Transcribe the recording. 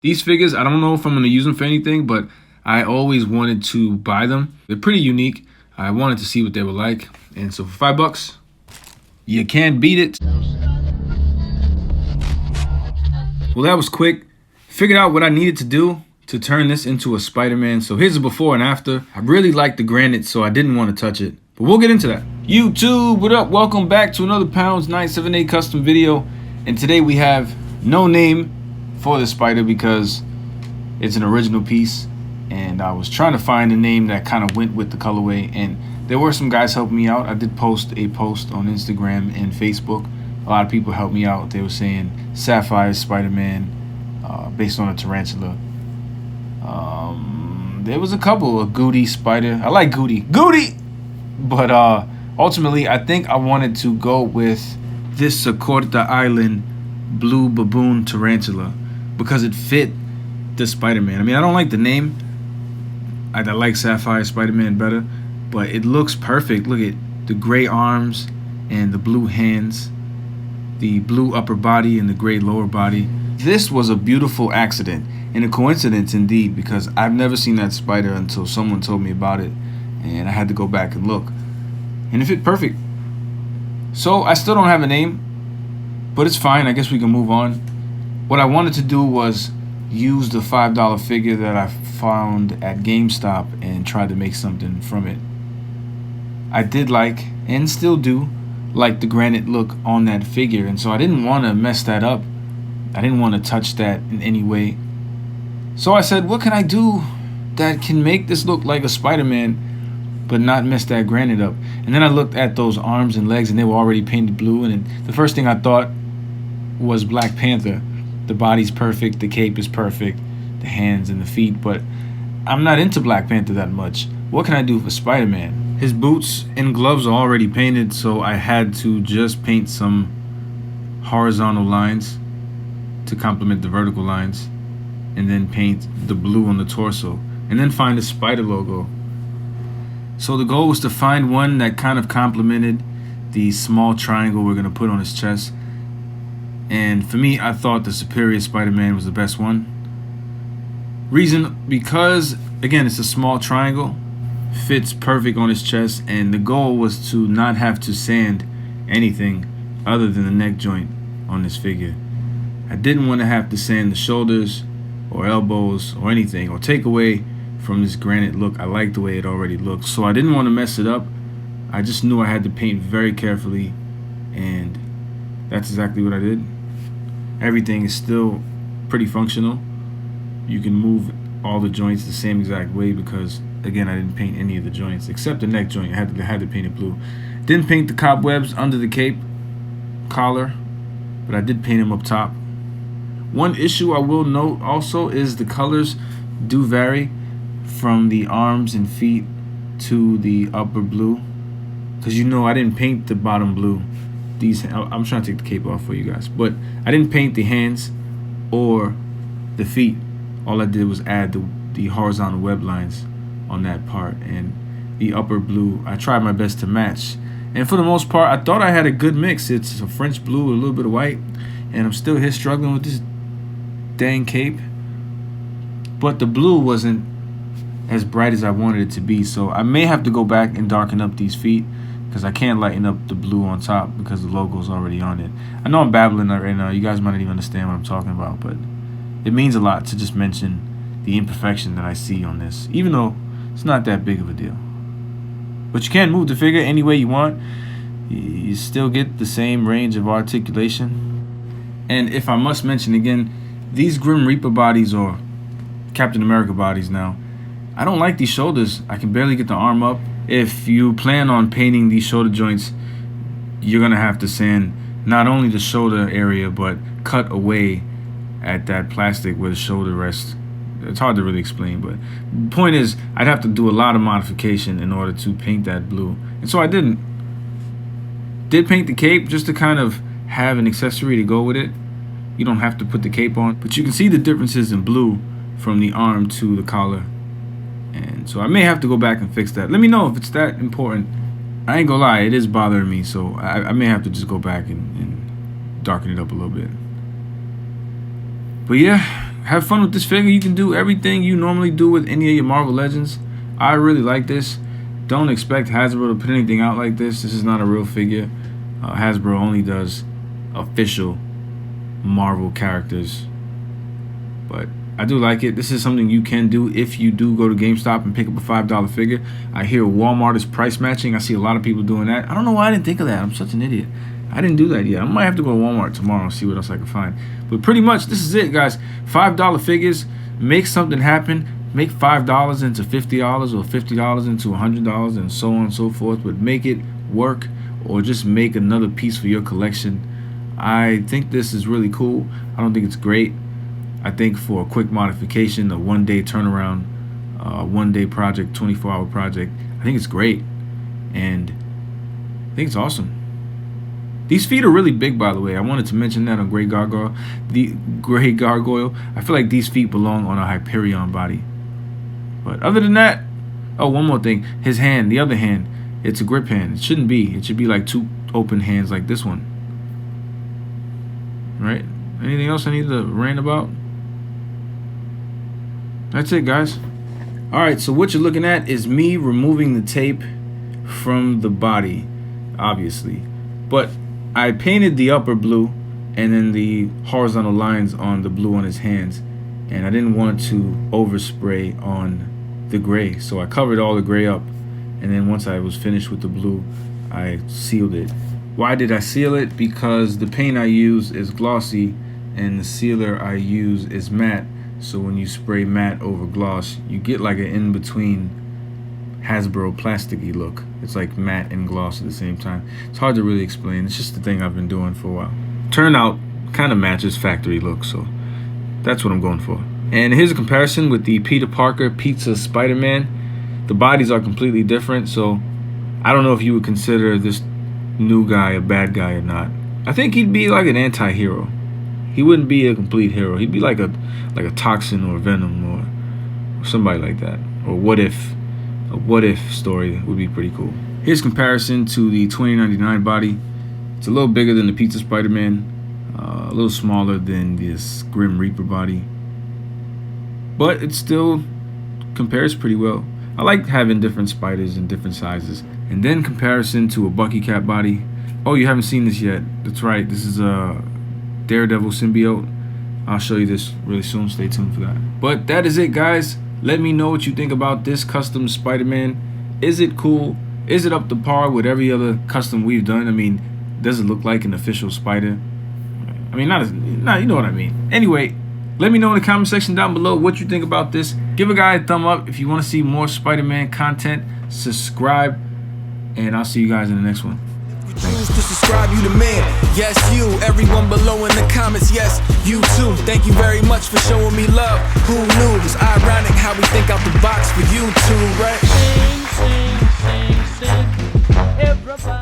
These figures, I don't know if I'm going to use them for anything, but I always wanted to buy them. They're pretty unique. I wanted to see what they were like. And so for $5, you can't beat it. Well, that was quick. Figured out what I needed to do to turn this into a Spider-Man. So here's a before and after. I really like the granite, so I didn't want to touch it. But we'll get into that. YouTube, what up? Welcome back to another Pounds 978 custom video. And today we have no name for the spider because it's an original piece. And I was trying to find a name that kind of went with the colorway. And there were some guys helping me out. I did post a post on Instagram and Facebook. A lot of people helped me out. They were saying Sapphire Spider-Man based on a tarantula. There was a couple of Goody Spider. I like Goody. But ultimately, I think I wanted to go with this Sakorta Island blue baboon tarantula because it fit the Spider-Man. I mean, I don't like the name. I like Sapphire Spider-Man better, but it looks perfect. Look at the gray arms and the blue hands, the blue upper body and the gray lower body. This was a beautiful accident and a coincidence indeed, because I've never seen that spider until someone told me about it, and I had to go back and look, and it fit perfect. So I still don't have a name, but it's fine. I guess we can move on. What I wanted to do was use the $5 figure that I found at GameStop and try to make something from it. I did like, and still do, like the granite look on that figure, and so I didn't want to mess that up. I didn't want to touch that in any way. So I said, what can I do that can make this look like a Spider-Man but not mess that granite up? And then I looked at those arms and legs and they were already painted blue, and the first thing I thought was Black Panther. The body's perfect, the cape is perfect, the hands and the feet, but I'm not into Black Panther that much. What can I do for Spider-Man? His boots and gloves are already painted, so I had to just paint some horizontal lines to complement the vertical lines, and then paint the blue on the torso, and then find the spider logo. So the goal was to find one that kind of complemented the small triangle we're going to put on his chest. And for me, I thought the Superior Spider-Man was the best one. Reason, because again, it's a small triangle, fits perfect on his chest, and the goal was to not have to sand anything other than the neck joint on this figure. I didn't want to have to sand the shoulders or elbows or anything, or take away from this granite look. I like the way it already looks, so I didn't want to mess it up. I just knew I had to paint very carefully, and that's exactly what I did. Everything is still pretty functional. You can move all the joints the same exact way because, again, I didn't paint any of the joints except the neck joint. I had to paint it blue. Didn't paint the cobwebs under the cape collar, but I did paint them up top. One issue I will note also is the colors do vary from the arms and feet to the upper blue, because you know I didn't paint the bottom blue. I'm trying to take the cape off for you guys, but I didn't paint the hands or the feet. All I did was add the horizontal web lines on that part, and the upper blue I tried my best to match, and for the most part I thought I had a good mix. It's a French blue with a little bit of white, and I'm still here struggling with this dang cape, but the blue wasn't as bright as I wanted it to be, so I may have to go back and darken up these feet because I can't lighten up the blue on top because the logo's already on it. I know I'm babbling right now, you guys might not even understand what I'm talking about, but it means a lot to just mention the imperfection that I see on this, even though it's not that big of a deal. But you can move the figure any way you want. You still get the same range of articulation. And if I must mention again, these Grim Reaper bodies, or Captain America bodies now, I don't like these shoulders. I can barely get the arm up. If you plan on painting these shoulder joints, you're gonna have to sand not only the shoulder area, but cut away at that plastic where the shoulder rests. It's hard to really explain, but the point is I'd have to do a lot of modification in order to paint that blue. And so I didn't. Did paint the cape just to kind of have an accessory to go with it. You don't have to put the cape on, but you can see the differences in blue from the arm to the collar. And so I may have to go back and fix that. Let me know if it's that important. I ain't gonna lie, it is bothering me, so I may have to just go back and darken it up a little bit. But yeah, have fun with this figure. You can do everything you normally do with any of your Marvel Legends. I really like this. Don't expect Hasbro to put anything out like this. This is not a real figure. Hasbro only does official Marvel characters. But I do like it. This is something you can do if you do go to GameStop and pick up a $5 figure. I hear Walmart is price matching. I see a lot of people doing that. I don't know why I didn't think of that. I'm such an idiot. I didn't do that yet. I might have to go to Walmart tomorrow and see what else I can find. But pretty much, this is it, guys. $5 figures. Make something happen. Make $5 into $50 or $50 into $100 and so on and so forth. But make it work, or just make another piece for your collection. I think this is really cool. I don't think it's great. I think for a quick modification, a one-day turnaround, one-day project, 24-hour project, I think it's great. And I think it's awesome. These feet are really big, by the way. I wanted to mention that on Grey Gargoyle. The Grey Gargoyle. I feel like these feet belong on a Hyperion body. But other than that, oh, one more thing. His hand, the other hand, it's a grip hand. It shouldn't be. It should be like two open hands like this one. Right? Anything else I need to rant about? That's it, guys. Alright, so what you're looking at is me removing the tape from the body, obviously. But I painted the upper blue and then the horizontal lines on the blue on his hands, and I didn't want to overspray on the gray, so I covered all the gray up, and then once I was finished with the blue, I sealed it. Why did I seal it? Because the paint I use is glossy and the sealer I use is matte, so when you spray matte over gloss, you get like an in-between Hasbro plasticky look. It's like matte and gloss at the same time. It's hard to really explain. It's just the thing I've been doing for a while. Turnout kind of matches factory look, so that's what I'm going for. And here's a comparison with the Peter Parker Pizza Spider-Man. The bodies are completely different, so I don't know if you would consider this new guy a bad guy or not. I think he'd be like an anti-hero. He wouldn't be a complete hero. He'd be like a Toxin or Venom or somebody like that. Or What If. A What If story would be pretty cool. Here's comparison to the 2099 body. It's a little bigger than the Pizza Spider-Man, a little smaller than this Grim Reaper body, but it still compares pretty well. I like having different spiders in different sizes. And then comparison to a Bucky Cat body. Oh, you haven't seen this yet. That's right, this is a Daredevil symbiote. I'll show you this really soon. Stay tuned for that. But that is it, guys. Let me know what you think about this custom Spider-Man. Is it cool? Is it up to par with every other custom we've done? I mean, does it look like an official spider? I mean, not you know what I mean. Anyway, let me know in the comment section down below what you think about this. Give a guy a thumb up if you want to see more Spider-Man content. Subscribe, and I'll see you guys in the next one. Choose to subscribe, you the man. Yes, you. Everyone below in the comments, yes, you too. Thank you very much for showing me love. Who knew? It's ironic how we think out the box for you too, right? Sing, sing, sing, sing. Everybody.